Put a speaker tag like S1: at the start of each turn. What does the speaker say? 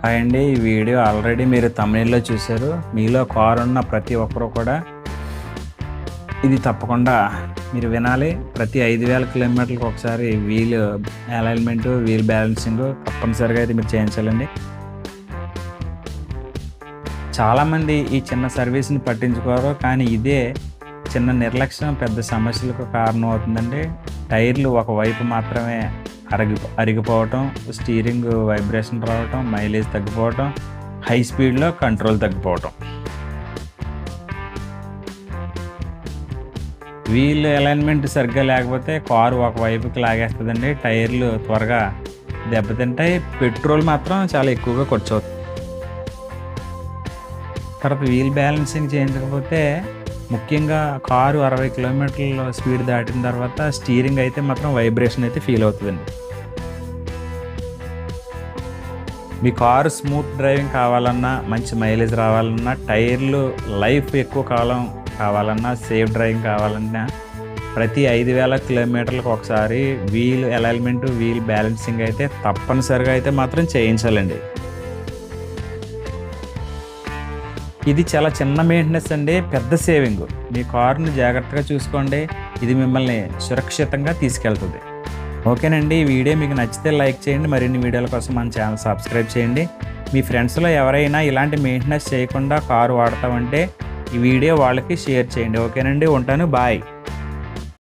S1: Hi అండి. ఈ video already మీరు తమిళలో చూశారు. మీలో కారు ఉన్న ప్రతి ఒక్కరు కూడా ఇది తప్పకుండా మీరు వినాలి. ప్రతి 5,000 కిలోమీటర్లకు ఒకసారి వీల్ అలైన్మెంట్, వీల్ బ్యాలెన్సింగ్ తప్పనిసరిగా అయితే మీరు చేయించాలండి. చాలామంది ఈ చిన్న సర్వీస్ని పట్టించుకోరు, కానీ ఇదే చిన్న నిర్లక్ష్యం పెద్ద సమస్యలకు కారణం అవుతుందండి. టైర్లు ఒకవైపు మాత్రమే అరిగిపోవటం, స్టీరింగ్ వైబ్రేషన్ రావటం, మైలేజ్ తగ్గిపోవటం, హై స్పీడ్లో కంట్రోల్ తగ్గిపోవటం. వీల్ అలైన్మెంట్ సరిగ్గా లేకపోతే కారు ఒకవైపుకి లాగేస్తుందండి. టైర్లు త్వరగా దెబ్బతింటాయి. పెట్రోల్ మాత్రం చాలా ఎక్కువగా ఖర్చు అవుతుంది. తర్వాత వీల్ బ్యాలెన్సింగ్ చేయించకపోతే ముఖ్యంగా కారు 60 కిలోమీటర్ల స్పీడ్ దాటిన తర్వాత స్టీరింగ్ అయితే మాత్రం వైబ్రేషన్ అయితే ఫీల్ అవుతుందండి. మీ కారు స్మూత్ డ్రైవింగ్ కావాలన్నా, మంచి మైలేజ్ రావాలన్నా, టైర్లు లైఫ్ ఎక్కువ కాలం కావాలన్నా, సేఫ్ డ్రైవింగ్ కావాలన్నా ప్రతి 5,000 కిలోమీటర్లకు ఒకసారి వీల్ అలైన్మెంట్, వీల్ బ్యాలెన్సింగ్ అయితే తప్పనిసరిగా అయితే మాత్రం చేయించాలండి. ఇది చాలా చిన్న మెయింటెనెన్స్ అండి, పెద్ద సేవింగ్. మీ కారుని జాగ్రత్తగా చూసుకోండి, ఇది మిమ్మల్ని సురక్షితంగా తీసుకెళ్తుంది. ఓకేనండి. ఈ వీడియో మీకు నచ్చితే లైక్ చేయండి. మరిన్ని వీడియోల కోసం మన ఛానల్ సబ్స్క్రైబ్ చేయండి. మీ ఫ్రెండ్స్లో ఎవరైనా ఇలాంటి మెయింటెనెన్స్ చేయకుండా కారు వాడతామంటే ఈ వీడియో వాళ్ళకి షేర్ చేయండి. ఓకేనండి. ఉంటాను. బాయ్.